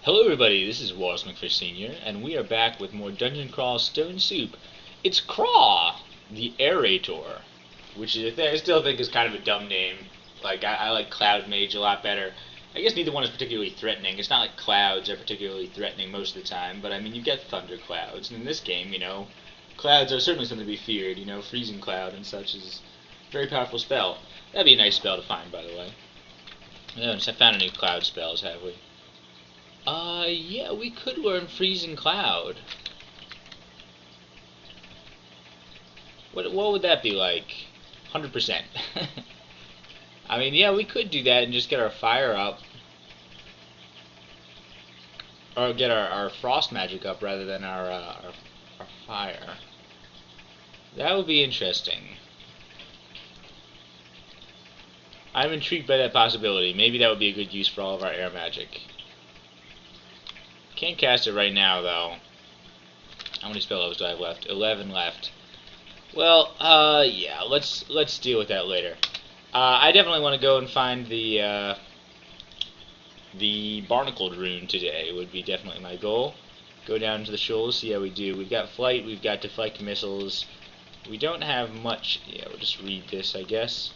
Hello everybody, this is Wallace McFish Sr., and we are back with more Dungeon Crawl Stone Soup. It's Kraaaaaw, the Aerator, which is a thing I still think is kind of a dumb name. Like, I like Cloud Mage a lot better. I guess neither one is particularly threatening. It's not like clouds are particularly threatening most of the time, but I mean, you get thunder clouds, and in this game, clouds are certainly something to be feared. Freezing Cloud and such is a very powerful spell. That'd be a nice spell to find, by the way. I haven't found any cloud spells, have we? Yeah, we could learn Freezing Cloud. What would that be like? 100%. I mean, yeah, we could do that and just get our fire up. Or get our frost magic up rather than our fire. That would be interesting. I'm intrigued by that possibility. Maybe that would be a good use for all of our air magic. Can't cast it right now, though. How many spell levels do I have left? 11 left. Well, yeah, let's deal with that later. I definitely want to go and find the barnacled rune today. Would be definitely my goal. Go down to the shoals, see how we do. We've got flight, we've got deflect missiles. We don't have much. Yeah, we'll just read this, I guess.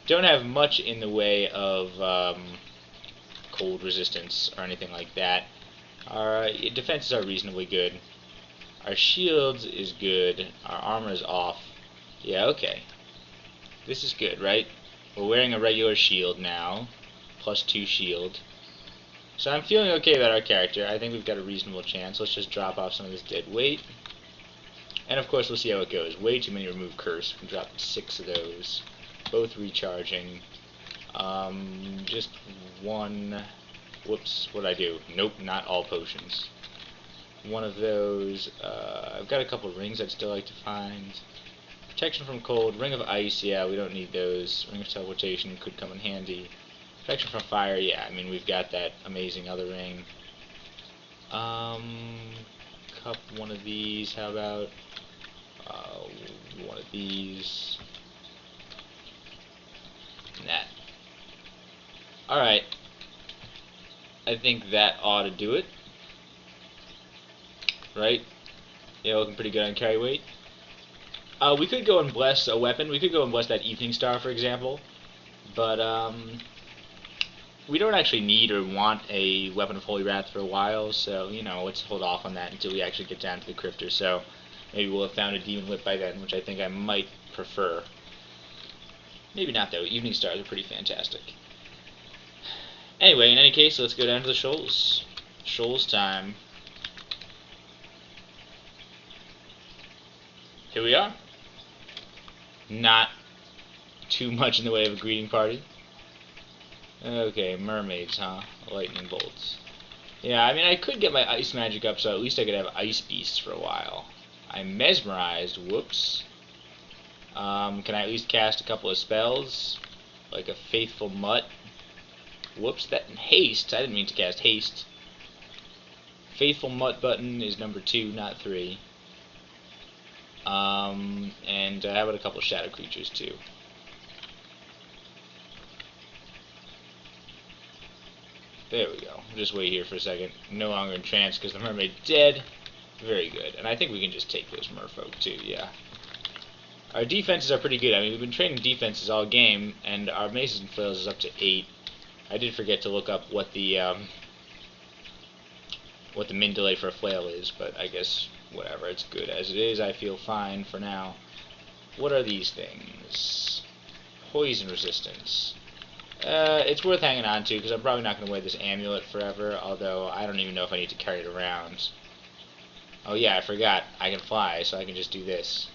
Don't have much in the way of cold resistance or anything like that. Our defenses are reasonably good. Our shields is good. Our armor is off. Yeah, okay. This is good, right? We're wearing a regular shield now. +2 shield. So I'm feeling okay about our character. I think we've got a reasonable chance. Let's just drop off some of this dead weight. And of course, we'll see how it goes. Way too many remove curse. We can drop 6 of those. Both recharging. Just one. Whoops, what'd I do? Nope, not all potions. One of those. I've got a couple of rings I'd still like to find. Protection from cold, ring of ice, yeah, we don't need those. Ring of teleportation could come in handy. Protection from fire, yeah, I mean, we've got that amazing other ring. One of these, how about one of these? That. Alright. I think that ought to do it. Right? Yeah, looking pretty good on carry weight. We could go and bless a weapon. We could go and bless that Evening Star, for example. But, we don't actually need or want a Weapon of Holy Wrath for a while, so, let's hold off on that until we actually get down to the Crypter. So, maybe we'll have found a Demon Whip by then, which I think I might prefer. Maybe not, though. Evening Stars are pretty fantastic. Anyway, in any case, let's go down to the shoals. Shoals time. Here we are. Not too much in the way of a greeting party. Okay, mermaids, huh? Lightning bolts. Yeah, I mean, I could get my ice magic up, so at least I could have ice beasts for a while. I'm mesmerized. Whoops. Can I at least cast a couple of spells? Like a faithful mutt. Whoops, that haste. I didn't mean to cast haste. Faithful mutt button is number 2, not 3. And how about a couple of shadow creatures too? There we go. Just wait here for a second. No longer in trance because the mermaid's dead. Very good. And I think we can just take those merfolk too, yeah. Our defenses are pretty good. I mean, we've been training defenses all game, and our maces and flails is up to 8. I did forget to look up what the min delay for a flail is, but I guess whatever, it's good as it is. I feel fine for now. What are these things? Poison resistance. It's worth hanging on to, because I'm probably not going to wear this amulet forever, although I don't even know if I need to carry it around. Oh yeah, I forgot. I can fly, so I can just do this.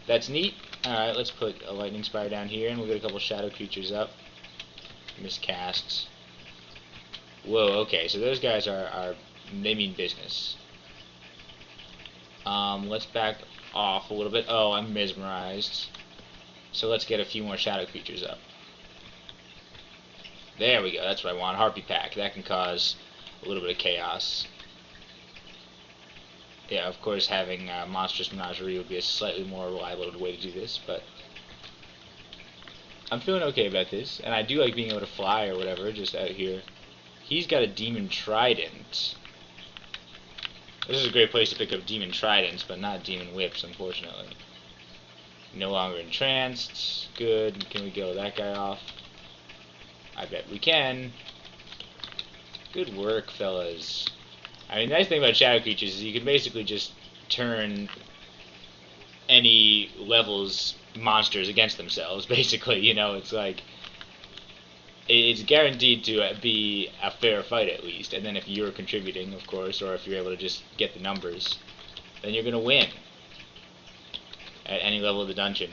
That's neat. Alright, let's put a lightning spire down here, and we'll get a couple shadow creatures up. Miscasts. Whoa, okay, so those guys they mean business. Let's back off a little bit. Oh, I'm mesmerized. So let's get a few more shadow creatures up. There we go, that's what I want. Harpy Pack. That can cause a little bit of chaos. Yeah, of course, having Monstrous Menagerie would be a slightly more reliable way to do this, but I'm feeling okay about this. And I do like being able to fly or whatever, just out here. He's got a Demon Trident. This is a great place to pick up Demon Tridents, but not Demon Whips, unfortunately. No longer entranced. Good. Can we kill that guy off? I bet we can. Good work, fellas. I mean, the nice thing about Shadow Creatures is you can basically just turn any level's monsters against themselves, basically. You know, it's like, it's guaranteed to be a fair fight at least, and then if you're contributing, of course, or if you're able to just get the numbers, then you're going to win at any level of the dungeon,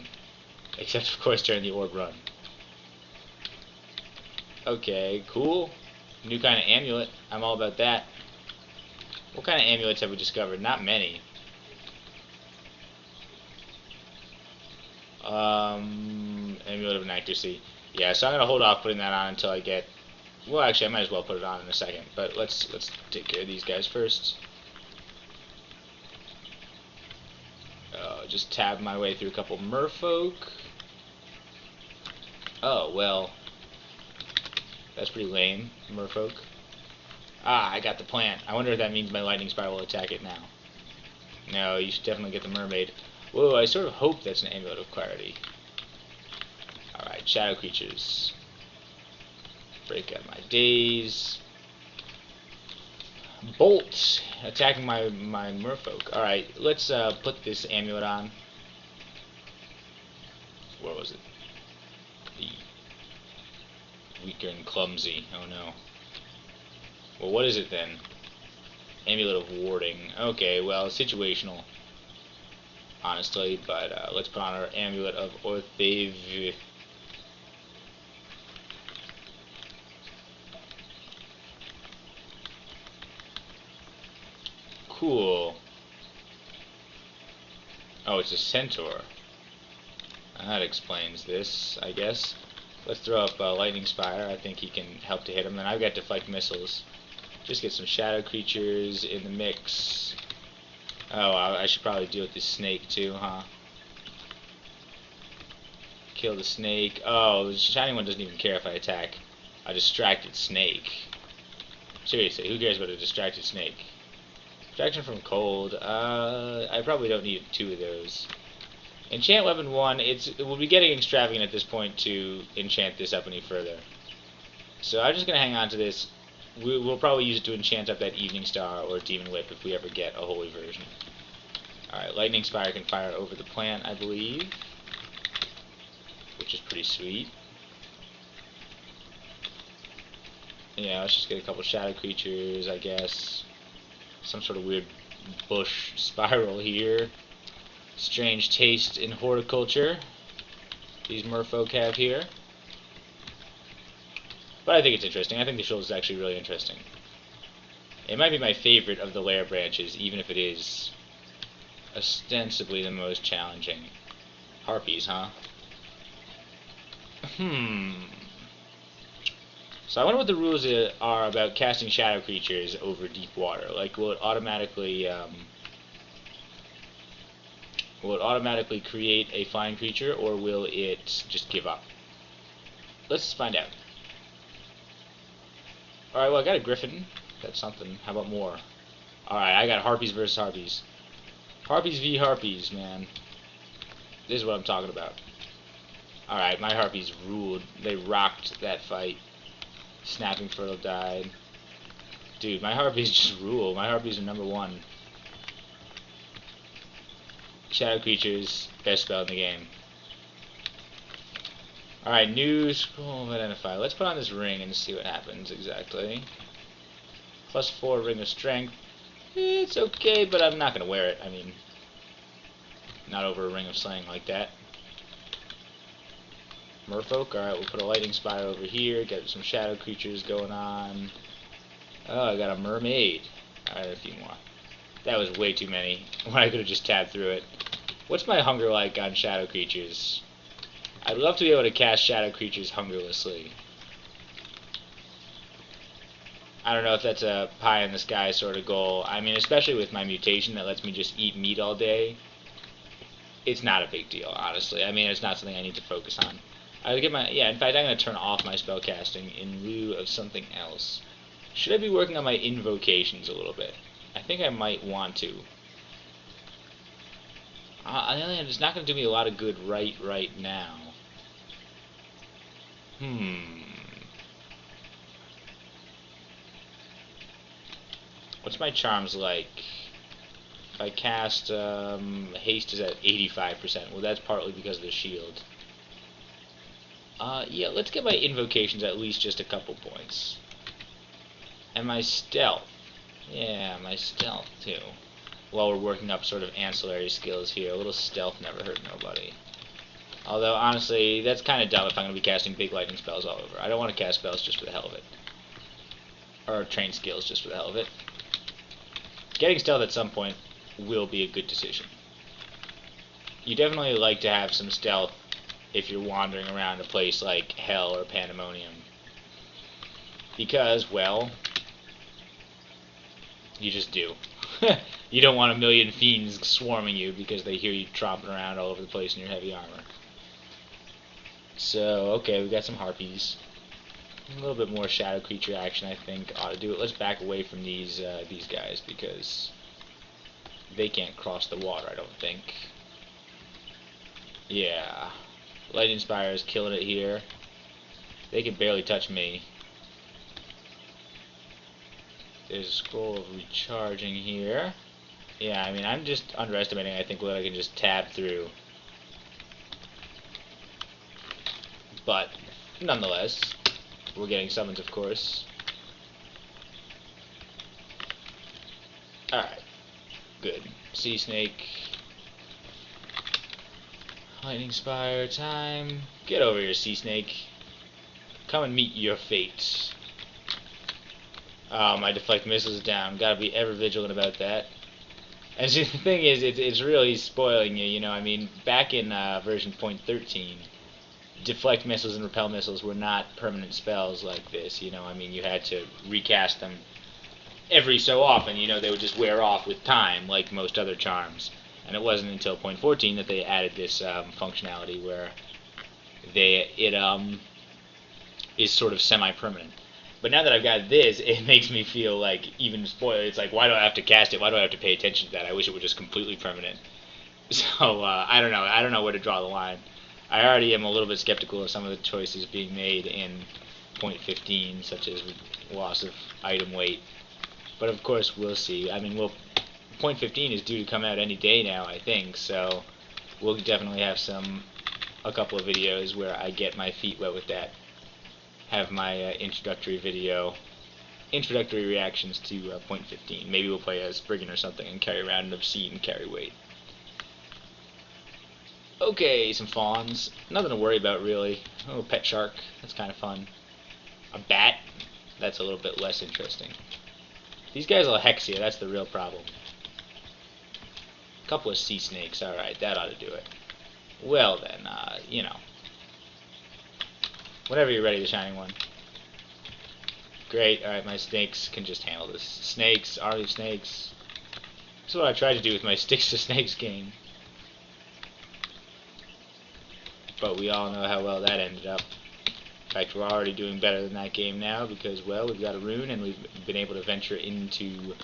except of course during the orb run. Okay, cool. New kind of amulet. I'm all about that. What kind of amulets have we discovered? Not many. Amulet of Accuracy. Yeah, so I'm gonna hold off putting that on until I get. Well, actually, I might as well put it on in a second. But let's take care of these guys first. Just tab my way through a couple merfolk. Oh well, that's pretty lame, merfolk. Ah, I got the plant. I wonder if that means my lightning spiral will attack it now. No, you should definitely get the mermaid. Whoa, I sort of hope that's an amulet of clarity. Alright, shadow creatures. Break out my daze. Bolt! Attacking my merfolk. Alright, let's put this amulet on. Where was it? The weaker and clumsy. Oh no. Well, what is it then? Amulet of warding. Okay, well, situational. Honestly, but let's put on our amulet of Orthave. Cool. Oh, it's a centaur. That explains this, I guess. Let's throw up Lightning Spire. I think he can help to hit him. Then I've got Deflect Missiles. Just get some shadow creatures in the mix. Oh, I should probably deal with this snake too, huh? Kill the snake. Oh, the shiny one doesn't even care if I attack a distracted snake. Seriously, who cares about a distracted snake? Protection from cold. I probably don't need 2 of those. Enchant weapon 1. It will be getting extravagant at this point to enchant this up any further. So I'm just gonna hang on to this. We'll probably use it to enchant up that Evening Star or Demon Whip if we ever get a holy version. Alright, Lightning Spire can fire over the plant, I believe, which is pretty sweet. Yeah, let's just get a couple shadow creatures, I guess. Some sort of weird bush spiral here. Strange taste in horticulture these merfolk have here. But I think it's interesting. I think the shoal is actually really interesting. It might be my favorite of the lair branches, even if it is ostensibly the most challenging. Harpies, huh? So I wonder what the rules are about casting shadow creatures over deep water. Like, will it automatically create a flying creature, or will it just give up? Let's find out. Alright, well, I got a griffin. That's something. How about more? Alright, I got harpies versus harpies. Harpies v harpies, man. This is what I'm talking about. Alright, my harpies ruled. They rocked that fight. Snapping Fertile died. Dude, my harpies just rule. My harpies are #1. Shadow creatures, best spell in the game. Alright, new scroll of Identify. Let's put on this ring and see what happens exactly. +4 Ring of Strength. It's okay, but I'm not going to wear it. I mean, not over a Ring of Slaying like that. Merfolk. Alright, we'll put a Lightning Spire over here. Get some shadow creatures going on. Oh, I got a mermaid. Alright, a few more. That was way too many. When I could have just tabbed through it. What's my hunger like on shadow creatures? I'd love to be able to cast shadow creatures hungerlessly. I don't know if that's a pie in the sky sort of goal. I mean, especially with my mutation that lets me just eat meat all day, it's not a big deal, honestly. I mean, it's not something I need to focus on. I would get my in fact, I'm going to turn off my spellcasting in lieu of something else. Should I be working on my invocations a little bit? I think I might want to. On the other hand, it's not going to do me a lot of good right now. What's my charms like? If I cast haste is at 85%. Well, that's partly because of the shield. Yeah, let's get my invocations at least just a couple points. And my stealth. Yeah, my stealth too. While we're working up sort of ancillary skills here, a little stealth never hurt nobody. Although, honestly, that's kind of dumb if I'm going to be casting big lightning spells all over. I don't want to cast spells just for the hell of it. Or train skills just for the hell of it. Getting stealth at some point will be a good decision. You definitely like to have some stealth if you're wandering around a place like Hell or Pandemonium. Because, well, you just do. You don't want a million fiends swarming you because they hear you tromping around all over the place in your heavy armor. So, okay, we got some harpies. A little bit more shadow creature action, I think, ought to do it. Let's back away from these guys because they can't cross the water, I don't think. Yeah. Lightning Spire is killing it here. They can barely touch me. There's a scroll of recharging here. Yeah, I mean, I'm just underestimating, I think, what I can just tab through. But, nonetheless, we're getting summons, of course. Alright. Good. Sea Snake. Lightning Spire time. Get over here, Sea Snake. Come and meet your fate. Oh, my deflect missiles is down. Gotta be ever vigilant about that. And see, the thing is, it's really spoiling you, you know. I mean, back in version 0.13, deflect missiles and repel missiles were not permanent spells like this, you know. I mean, you had to recast them every so often, you know. They would just wear off with time, like most other charms. And it wasn't until 0.14 that they added this functionality where it is sort of semi-permanent. But now that I've got this, it makes me feel like even spoiled. It's like, why do I have to cast it? Why do I have to pay attention to that? I wish it were just completely permanent. So, I don't know. I don't know where to draw the line. I already am a little bit skeptical of some of the choices being made in 0.15, such as loss of item weight. But of course, we'll see. I mean, 0.15 is due to come out any day now, I think. So, we'll definitely have a couple of videos where I get my feet wet with that. Have my introductory reactions to 0.15. Maybe we'll play as Brigand or something and carry around an obscene carry weight. Okay, some fawns. Nothing to worry about, really. Oh, pet shark. That's kind of fun. A bat. That's a little bit less interesting. These guys will hex you. That's the real problem. A couple of sea snakes. Alright, that ought to do it. Well, then, you know. Whenever you're ready, the Shining One. Great, alright, my snakes can just handle this. Snakes, army of snakes. This is what I tried to do with my Sticks to Snakes game. But we all know how well that ended up. In fact, we're already doing better than that game now because, well, we've got a rune and we've been able to venture into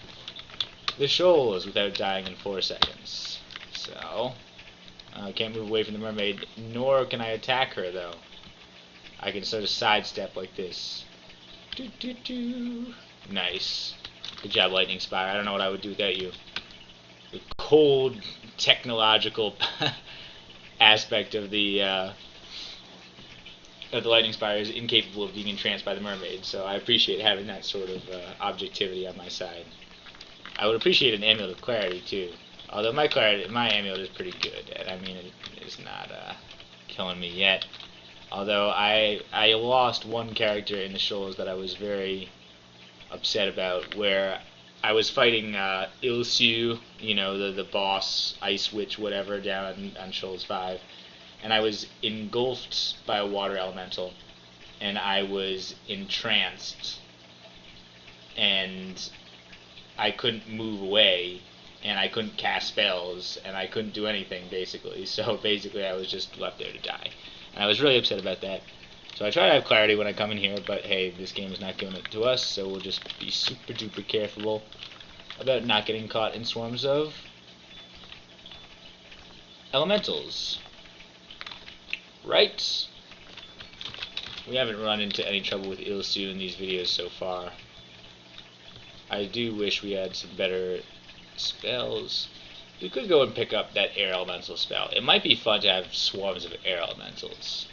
the shoals without dying in 4 seconds. So, I can't move away from the mermaid, nor can I attack her, though. I can sort of sidestep like this. Doo -doo -doo. Nice. Good job, Lightning Spire. I don't know what I would do without you. The cold, technological aspect of the Lightning Spire is incapable of being entranced by the mermaid, so I appreciate having that sort of objectivity on my side. I would appreciate an Amulet of Clarity, too. Although my amulet is pretty good, and I mean, it's not killing me yet. Although I lost one character in the shoals that I was very upset about, where I was fighting Ilsu, you know, the boss, Ice Witch, whatever, down on Shoals 5, and I was engulfed by a water elemental, and I was entranced, and I couldn't move away, and I couldn't cast spells, and I couldn't do anything, basically. So basically I was just left there to die. And I was really upset about that. So I try to have clarity when I come in here, but hey, this game is not giving it to us, so we'll just be super duper careful about not getting caught in swarms of elementals. Right? We haven't run into any trouble with TeSu in these videos so far. I do wish we had some better spells. We could go and pick up that air elemental spell. It might be fun to have swarms of air elementals.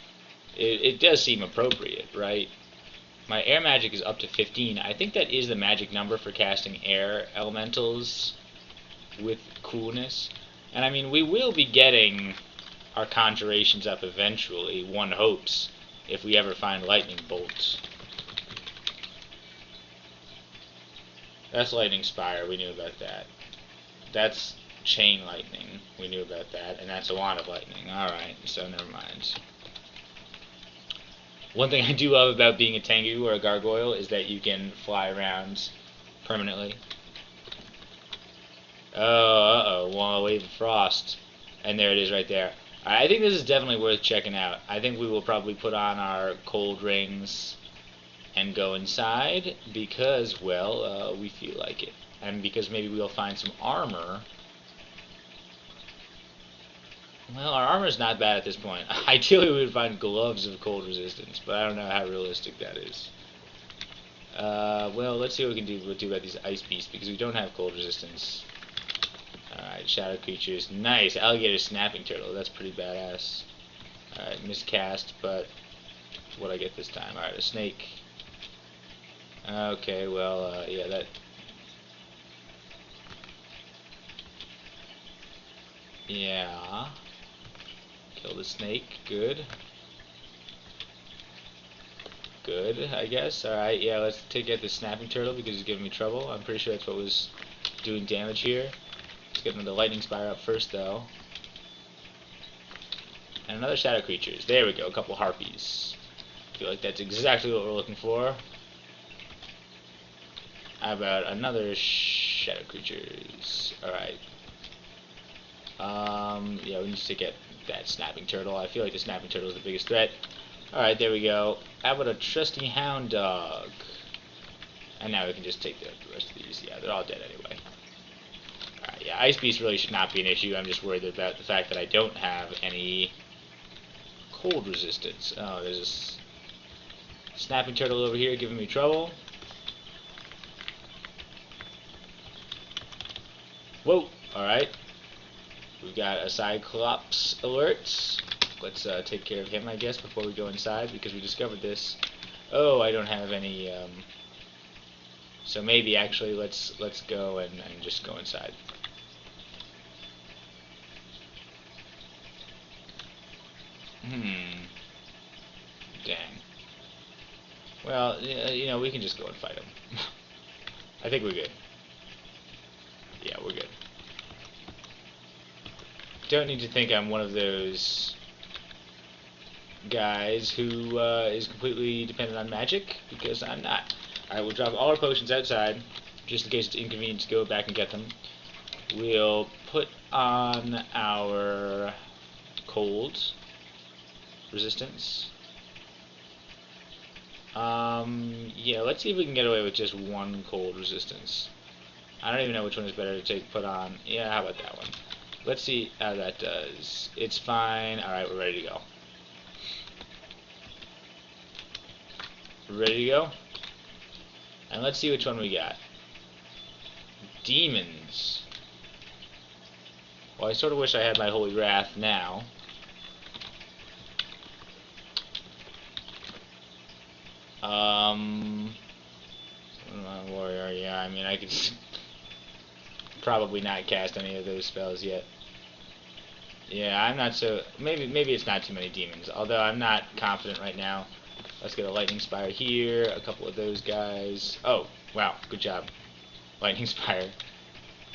It does seem appropriate, right? My air magic is up to 15. I think that is the magic number for casting air elementals with coolness. And I mean, we will be getting our conjurations up eventually, one hopes, if we ever find lightning bolts. That's lightning spire, we knew about that. That's chain lightning, we knew about that. And that's a wand of lightning. Alright, so never mind. One thing I do love about being a Tengu or a gargoyle is that you can fly around permanently. Oh, uh-oh, wave of frost. And there it is right there. I think this is definitely worth checking out. I think we will probably put on our cold rings and go inside because, well, we feel like it. And because maybe we'll find some armor. Well, our armor's not bad at this point. Ideally, we would find gloves of cold resistance, but I don't know how realistic that is. Well, let's see what we can do about these ice beasts, because we don't have cold resistance. Alright, shadow creatures. Nice! Alligator snapping turtle. That's pretty badass. Alright, miscast, but what I get this time. Alright, a snake. Okay, well, yeah, that... Yeah... Kill the snake, good. Good, I guess. Alright, yeah, let's get the snapping turtle because he's giving me trouble. I'm pretty sure that's what was doing damage here. Let's get another lightning spire up first, though. And another shadow creatures. There we go, a couple harpies. I feel like that's exactly what we're looking for. How about another shadow creatures? Alright. Yeah, we need to get that snapping turtle. I feel like the snapping turtle is the biggest threat. Alright, there we go. How about a trusty hound dog? And now we can just take the rest of these. Yeah, they're all dead anyway. Alright, yeah, ice beast really should not be an issue. I'm just worried about the fact that I don't have any cold resistance. Oh, there's this snapping turtle over here giving me trouble. Whoa! Alright. We've got a Cyclops alert. Let's take care of him, I guess, before we go inside, because we discovered this. Oh, I don't have any, so maybe, actually, let's go and just go inside. Dang. Well, you know, we can just go and fight him. I think we're good. Yeah, we're good. Don't need to think I'm one of those guys who is completely dependent on magic, because I'm not. Alright, we'll drop all our potions outside, just in case it's inconvenient to go back and get them. We'll put on our cold resistance. Yeah, let's see if we can get away with just one cold resistance. I don't even know which one is better to put on. Yeah, how about that one? Let's see how that does. It's fine. Alright, we're ready to go. Ready to go? And let's see which one we got. Demons. Well, I sort of wish I had my Holy Wrath now. Warrior, yeah, I mean, I could probably not cast any of those spells yet. Yeah, I'm not so... Maybe it's not too many demons, although I'm not confident right now. Let's get a Lightning Spire here, a couple of those guys. Oh, wow, good job. Lightning Spire.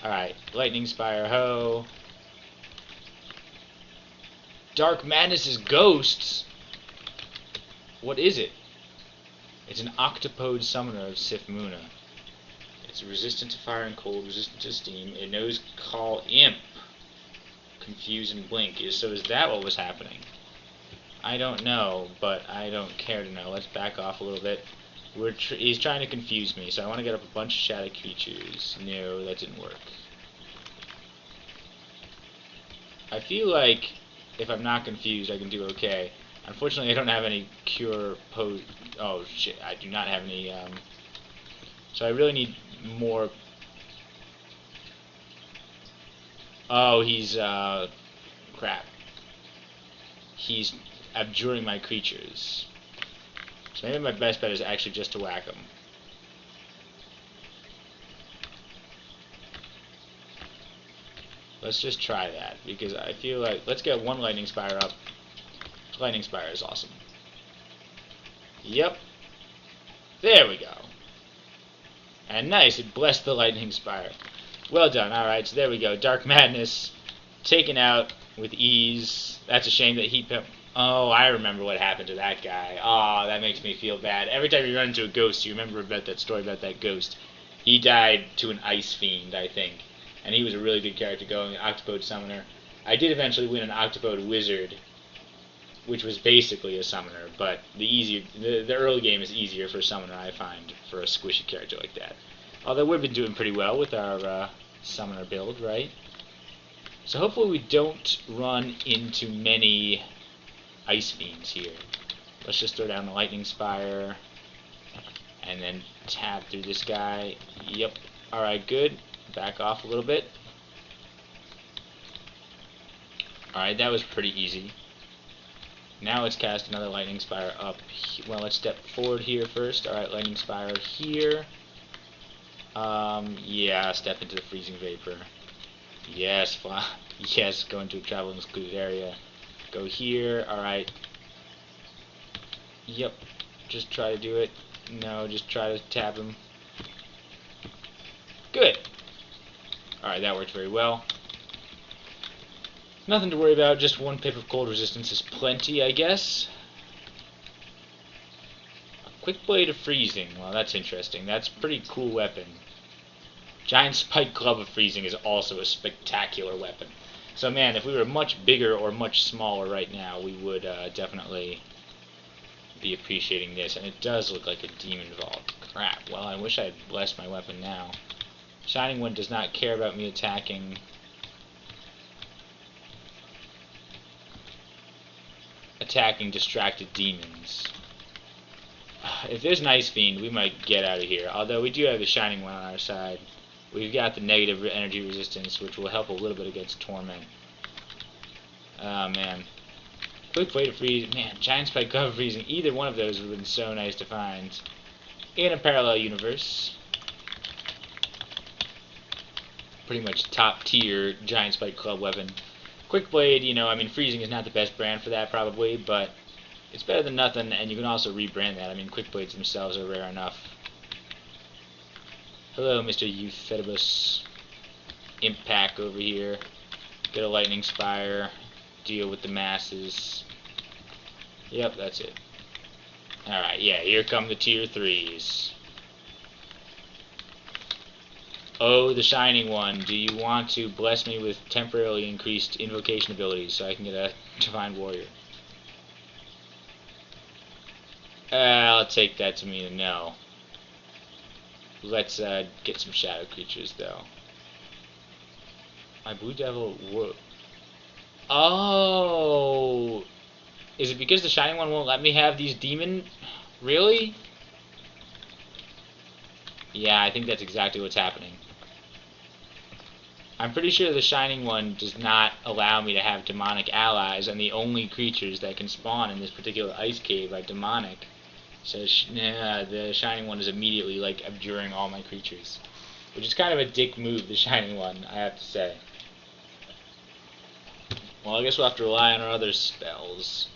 Alright, Lightning Spire, ho. Dark Madness is ghosts? What is it? It's an octopode summoner of Sifmuna. It's resistant to fire and cold, resistant to steam. It knows Call Imp. Confuse and blink. So is that what was happening? I don't know, but I don't care to know. Let's back off a little bit. He's trying to confuse me, so I want to get up a bunch of shadow creatures. No, that didn't work. I feel like if I'm not confused, I can do okay. Unfortunately, I don't have any cure po... Oh, shit, I do not have any, So I really need more... Oh, he's, crap. He's abjuring my creatures. So maybe my best bet is actually just to whack him. Let's just try that, because I feel like... Let's get one Lightning Spire up. Lightning Spire is awesome. Yep. There we go. And nice, it blessed the Lightning Spire. Well done. Alright, so there we go. Dark Madness taken out with ease. That's a shame that he... Oh, I remember what happened to that guy. Oh, that makes me feel bad. Every time you run into a ghost, you remember about that story about that ghost. He died to an Ice Fiend, I think. And he was a really good character going, Octopode Summoner. I did eventually win an Octopode Wizard, which was basically a summoner, but the early game is easier for a summoner, I find, for a squishy character like that. Although we've been doing pretty well with our summoner build, right? So hopefully we don't run into many Ice Fiends here. Let's just throw down the Lightning Spire, and then tap through this guy. Yep. Alright, good. Back off a little bit. Alright, that was pretty easy. Now let's cast another Lightning Spire up. Well, let's step forward here first. Alright, Lightning Spire here. Yeah, step into the Freezing Vapor. Yes, yes, go into a travel and secluded area. Go here, alright. Yep, just try to do it. No, just try to tap him. Good. Alright, that worked very well. Nothing to worry about, just one pip of cold resistance is plenty, I guess. A quick blade of freezing, well that's interesting. That's a pretty cool weapon. Giant spike club of freezing is also a spectacular weapon. So man, if we were much bigger or much smaller right now, we would definitely be appreciating this. And it does look like a demon vault. Crap, well I wish I had blessed my weapon now. Shining One does not care about me attacking distracted demons. If there's an Ice Fiend, we might get out of here. Although we do have the Shining One on our side. We've got the negative energy resistance, which will help a little bit against Torment. Oh man. Quick way to freeze. Man, Giant Spike Cover Freezing. Either one of those would have been so nice to find in a parallel universe. Pretty much top tier Giant Spike Club weapon. Quick Blade, you know, I mean, freezing is not the best brand for that probably, but it's better than nothing, and you can also rebrand that. I mean, Quick Blades themselves are rare enough. Hello, Mr. Euphetibus. Impact over here. Get a Lightning Spire. Deal with the masses. Yep, that's it. Alright, yeah, here come the tier 3s. Oh, the Shining One, do you want to bless me with temporarily increased invocation abilities so I can get a Divine Warrior? I'll take that to mean a no. Let's get some shadow creatures, though. My Blue Devil... Whoa. Oh! Is it because the Shining One won't let me have these demon... Really? Yeah, I think that's exactly what's happening. I'm pretty sure the Shining One does not allow me to have demonic allies, and the only creatures that can spawn in this particular ice cave are demonic. So the Shining One is immediately, like, abjuring all my creatures. Which is kind of a dick move, the Shining One, I have to say. Well, I guess we'll have to rely on our other spells.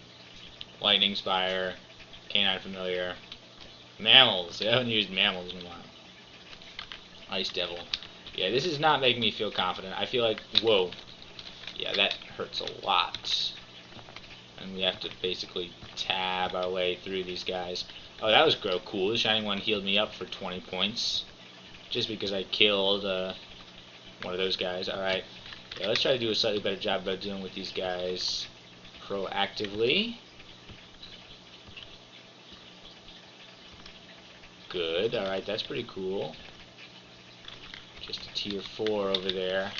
Lightning Spire, Canine Familiar, Mammals. I haven't used Mammals in a while. Ice Devil. Yeah, this is not making me feel confident. I feel like, whoa. Yeah, that hurts a lot. And we have to basically tab our way through these guys. Oh, that was cool. The Shining One healed me up for 20 points. Just because I killed one of those guys. Alright. Yeah, let's try to do a slightly better job about dealing with these guys proactively. good. Alright, that's pretty cool. Just a tier 4 over there.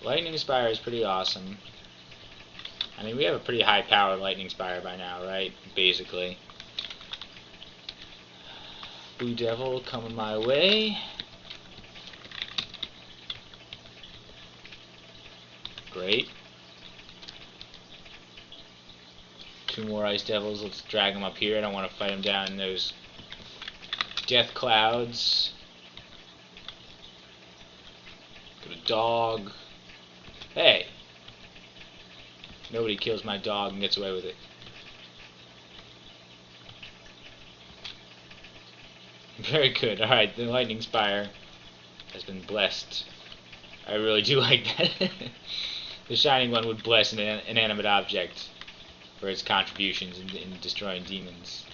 Lightning Spire is pretty awesome. I mean, we have a pretty high powered Lightning Spire by now, right? Basically. Blue Devil coming my way. Great. 2 more Ice Devils. Let's drag them up here. I don't want to fight them down in those death clouds. Got a dog. Hey! Nobody kills my dog and gets away with it. Very good. Alright, the Lightning Spire has been blessed. I really do like that. The Shining One would bless an inanimate object for its contributions in destroying demons.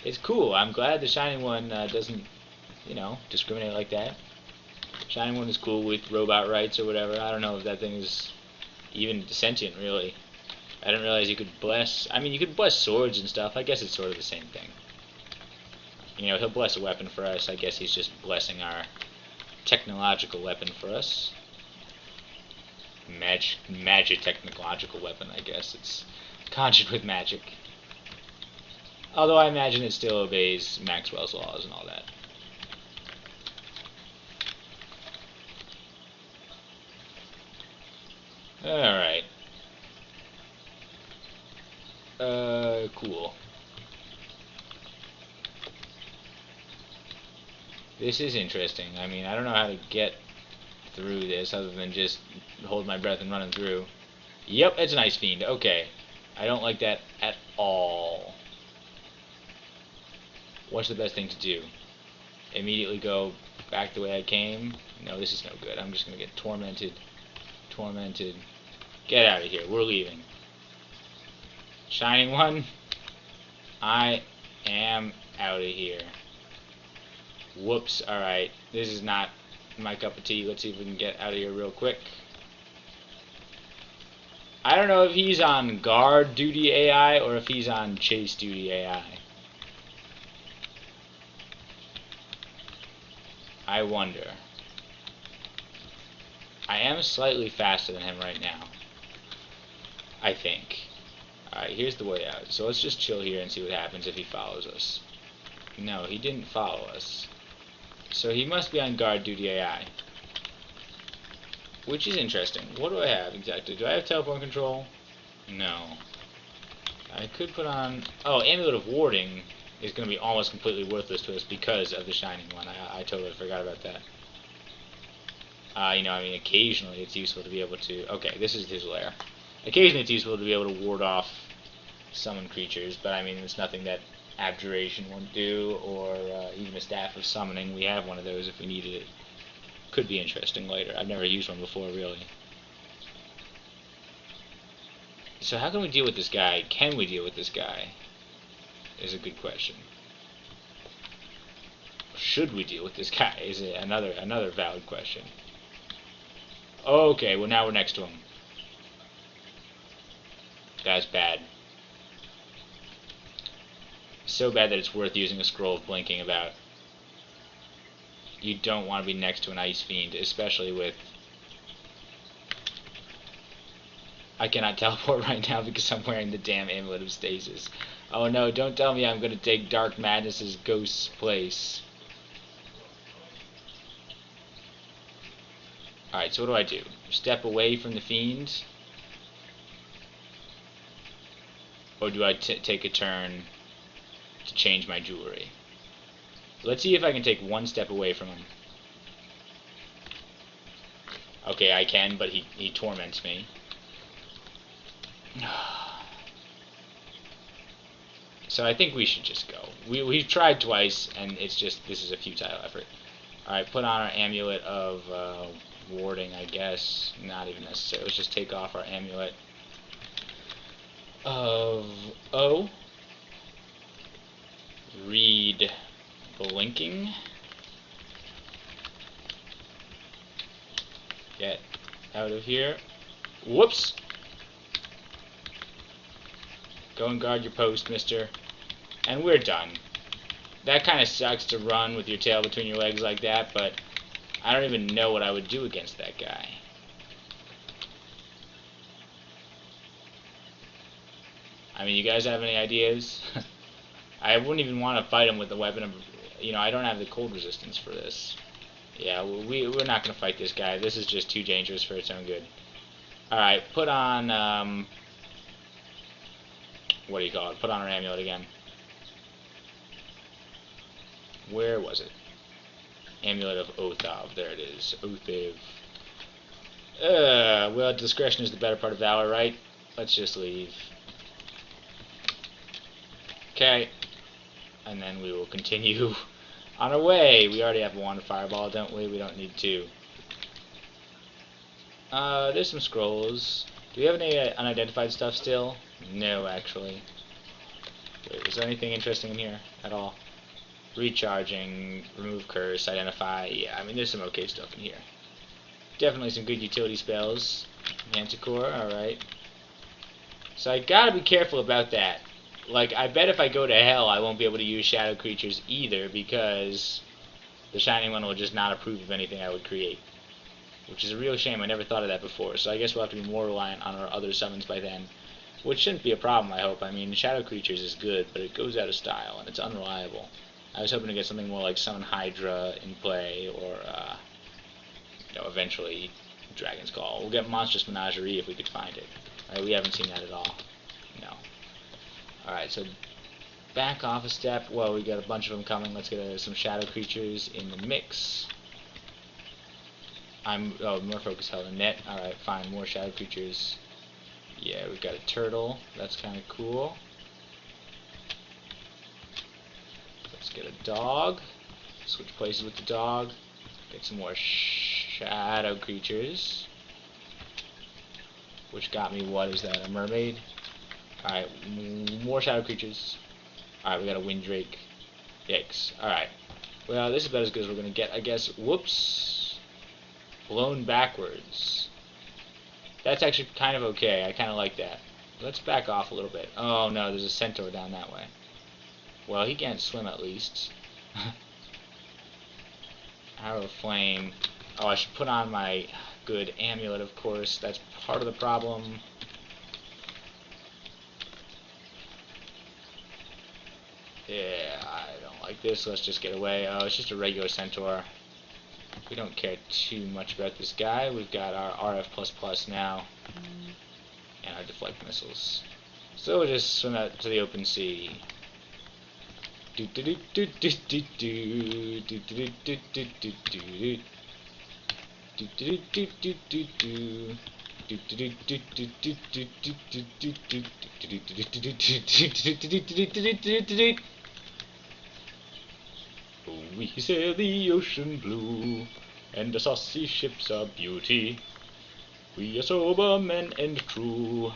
It's cool. I'm glad the Shining One doesn't, you know, discriminate like that. Shining One is cool with robot rights or whatever. I don't know if that thing is even sentient, really. I didn't realize you could bless... I mean, you could bless swords and stuff. I guess it's sort of the same thing. You know, he'll bless a weapon for us. I guess he's just blessing our technological weapon for us. Magic technological weapon, I guess. It's conjured with magic. Although I imagine it still obeys Maxwell's laws and all that. Alright. Cool. This is interesting. I mean, I don't know how to get through this other than just hold my breath and running through. Yep, it's an Ice Fiend. Okay. I don't like that at all. What's the best thing to do? Immediately go back the way I came? No, this is no good. I'm just going to get tormented. Tormented. Get out of here. We're leaving. Shining One, I am out of here. Whoops. Alright. This is not my cup of tea. Let's see if we can get out of here real quick. I don't know if he's on guard duty AI or if he's on chase duty AI. I wonder. I am slightly faster than him right now. I think. Alright, here's the way out. So let's just chill here and see what happens if he follows us. No, he didn't follow us. So he must be on guard duty AI. Which is interesting. What do I have exactly? Do I have teleport control? No. I could put on... Oh, Amulet of Warding is going to be almost completely worthless to us because of the Shining One. I totally forgot about that. You know, I mean, occasionally it's useful to be able to... Okay, this is his lair. Occasionally it's useful to be able to ward off summon creatures, but I mean, it's nothing that Abjuration won't do, or even a Staff of Summoning. We have one of those if we needed it. Could be interesting later. I've never used one before, really. So how can we deal with this guy? Can we deal with this guy? Is a good question. Should we deal with this guy? Is it another valid question. Okay, well now we're next to him. That's bad. So bad that it's worth using a scroll of blinking about. You don't want to be next to an Ice Fiend, especially with... I cannot teleport right now because I'm wearing the damn Amulet of Stasis. Oh no, don't tell me I'm going to take Dark Madness's ghost's place. Alright, so what do? Step away from the Fiend? Or do I take a turn to change my jewelry? Let's see if I can take one step away from him. Okay, I can, but he torments me. So I think we should just go. We've tried twice, and it's just, this is a futile effort. Alright, put on our Amulet of Warding, I guess. Not even necessary. Let's just take off our Amulet of O. Read blinking. Get out of here. Whoops! Go and guard your post, mister. And we're done. That kind of sucks to run with your tail between your legs like that, but I don't even know what I would do against that guy. I mean, you guys have any ideas? I wouldn't even want to fight him with the weapon of, you know, I don't have the cold resistance for this. Yeah, we're not going to fight this guy. This is just too dangerous for its own good. Alright, put on, what do you call it? Put on our amulet again. Where was it? Amulet of Othav. There it is. Othav. Well, discretion is the better part of valor, right? Let's just leave. Okay. And then we will continue on our way. We already have a wand of fireball, don't we? We don't need two. There's some scrolls. Do we have any unidentified stuff still? No, actually. Wait, was there anything interesting in here at all? Recharging, remove curse, identify. Yeah, I mean, there's some okay stuff in here. Definitely some good utility spells. Manticore, alright. So I gotta be careful about that. Like, I bet if I go to hell, I won't be able to use shadow creatures either, because the Shining One will just not approve of anything I would create. Which is a real shame. I never thought of that before. So I guess we'll have to be more reliant on our other summons by then. Which shouldn't be a problem, I hope. I mean, shadow creatures is good, but it goes out of style, and it's unreliable. I was hoping to get something more like Summon Hydra in play, or, you know, eventually Dragon's Call. We'll get Monstrous Menagerie if we could find it. Right, we haven't seen that at all. No. Alright, so back off a step. Well, we got a bunch of them coming. Let's get some shadow creatures in the mix. More focus held a net. Alright, fine, more shadow creatures. Yeah, we've got a turtle. That's kind of cool. Let's get a dog. Switch places with the dog. Get some more shadow creatures. Which got me, what is that, a mermaid? Alright, more shadow creatures. Alright, we got a windrake. Yikes. Alright. Well, this is about as good as we're going to get, I guess. Whoops. Blown backwards. That's actually kind of okay. I kind of like that. Let's back off a little bit. Oh no, there's a centaur down that way. Well, he can't swim at least. Arrow of flame. Oh, I should put on my good amulet, of course. That's part of the problem. Yeah, I don't like this. Let's just get away. Oh, it's just a regular centaur. We don't care too much about this guy. We've got our RF++ now. And our deflect missiles. So we'll just swim out to the open sea. We sail the ocean blue, and the saucy ship's a beauty. We are sober men and true,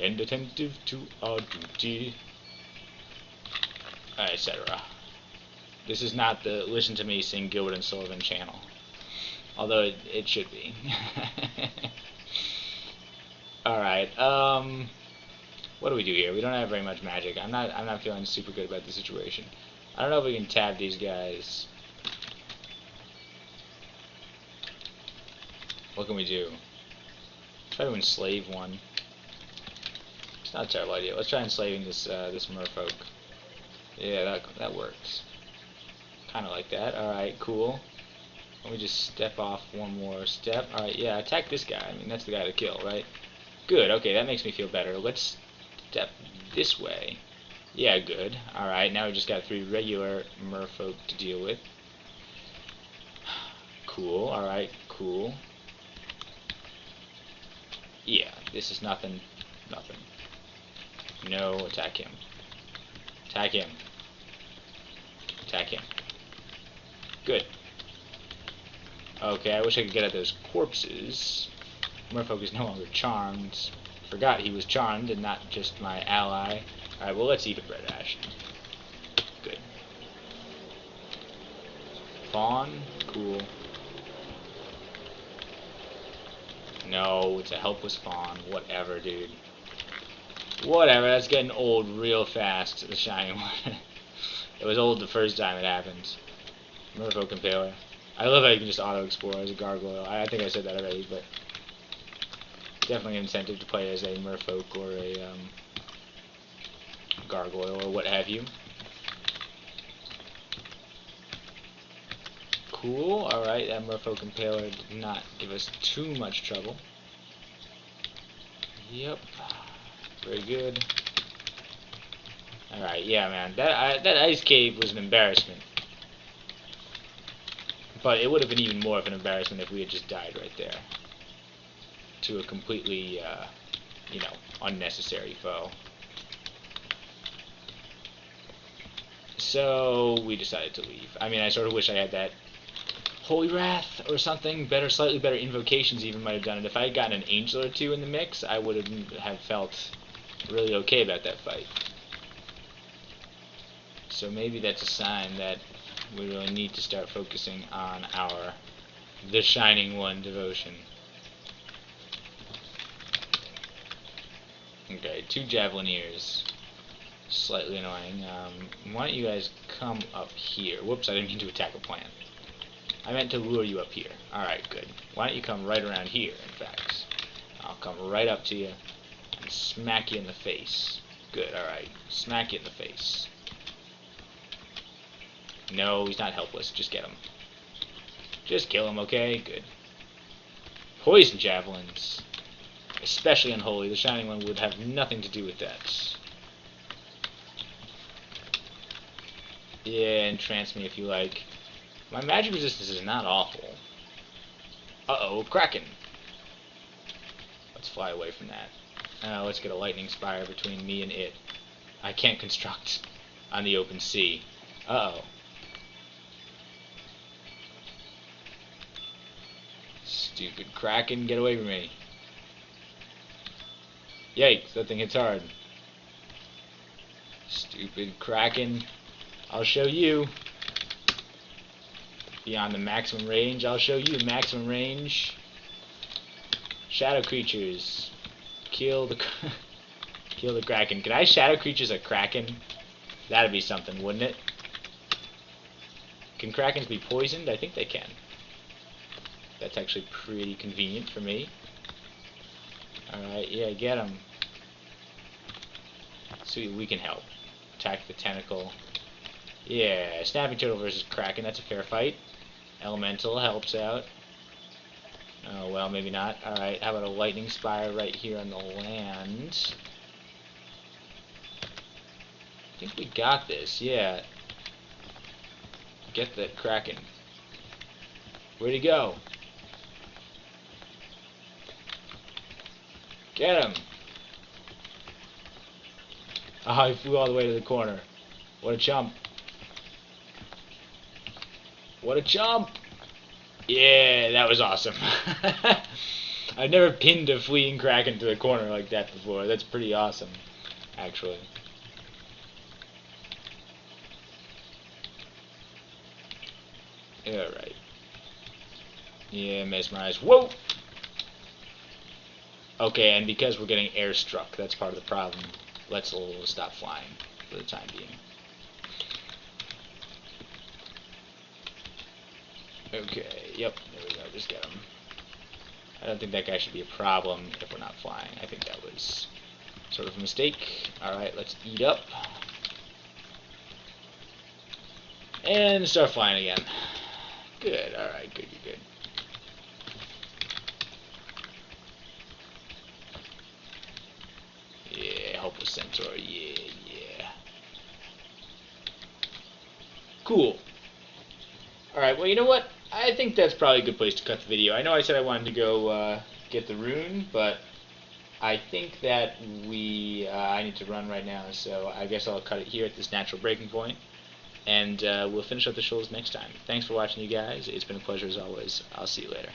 and attentive to our duty, etc. This is not the Listen to Me Sing Gilbert and Sullivan channel, although it should be. Alright, what do we do here? We don't have very much magic. I'm not feeling super good about the situation. I don't know if we can tab these guys. What can we do? Try to enslave one. It's not a terrible idea. Let's try enslaving this this merfolk. Yeah, that works. Kind of like that. All right, cool. Let me just step off one more step. All right, yeah, attack this guy. I mean, that's the guy to kill, right? Good. Okay, that makes me feel better. Let's step this way. Yeah, good. All right, now we just got 3 regular merfolk to deal with. Cool. All right, cool. Yeah, this is nothing. Nothing. No, attack him. Attack him. Attack him. Good. Okay, I wish I could get at those corpses. Merfolk is no longer charmed. Forgot he was charmed and not just my ally. Alright, well, let's eat a bread ash. Good. Fawn? Cool. No, it's a helpless fawn. Whatever, dude. Whatever, that's getting old real fast, the shiny one. It was old the first time it happened. Merfolk Impaler. I love how you can just auto-explore as a gargoyle. I think I said that already, but definitely an incentive to play as a merfolk or a gargoyle or what have you. Cool. Alright, that merfolk Impaler did not give us too much trouble. Yep. Very good. Alright, yeah, man. That ice cave was an embarrassment. But it would have been even more of an embarrassment if we had just died right there. To a completely, you know, unnecessary foe. So, we decided to leave. I mean, I sort of wish I had that Holy Wrath or something. Slightly better invocations even might have done it. If I had gotten an angel or two in the mix, I would have felt really okay about that fight. So maybe that's a sign that we really need to start focusing on our The Shining One devotion. Okay, 2 Javelineers. Slightly annoying. Why don't you guys come up here? Whoops, I didn't mean to attack a plant. I meant to lure you up here. Alright, good. Why don't you come right around here, in fact. I'll come right up to you and smack you in the face. Good, alright. Smack you in the face. No, he's not helpless. Just get him. Just kill him, okay? Good. Poison javelins. Especially unholy. The Shining One would have nothing to do with that. Yeah, entrance me if you like. My magic resistance is not awful. Uh-oh, Kraken. Let's fly away from that. Let's get a lightning spire between me and it. I can't construct on the open sea. Uh-oh. Stupid Kraken, get away from me. Yikes, that thing hits hard. Stupid Kraken. I'll show you. Beyond the maximum range, I'll show you the maximum range. Shadow creatures. Kill the kill the Kraken. Can I shadow creatures a Kraken? That'd be something, wouldn't it? Can Krakens be poisoned? I think they can. That's actually pretty convenient for me. Alright, yeah, get him. Sweet, we can help. Attack the tentacle. Yeah, Snapping Turtle versus Kraken, that's a fair fight. Elemental helps out. Oh, well, maybe not. Alright, how about a Lightning Spire right here on the land? I think we got this, yeah. Get that Kraken. Where'd he go? Get him! Oh, he flew all the way to the corner. What a chump. What a chump! Yeah, that was awesome. I've never pinned a fleeing Kraken to the corner like that before. That's pretty awesome, actually. Alright. Yeah, mesmerized. Whoa! Okay, and because we're getting airstruck, that's part of the problem. Let's stop flying for the time being. Okay, yep, there we go, just get him. I don't think that guy should be a problem if we're not flying. I think that was sort of a mistake. Alright, let's eat up. And start flying again. Good, alright, good, good, good. Yeah, Hopeless Centaur, yeah, yeah. Cool. Alright, well, you know what? I think that's probably a good place to cut the video. I know I said I wanted to go get the rune, but I think that I need to run right now, so I guess I'll cut it here at this natural breaking point, and we'll finish up the shows next time. Thanks for watching, you guys. It's been a pleasure as always. I'll see you later.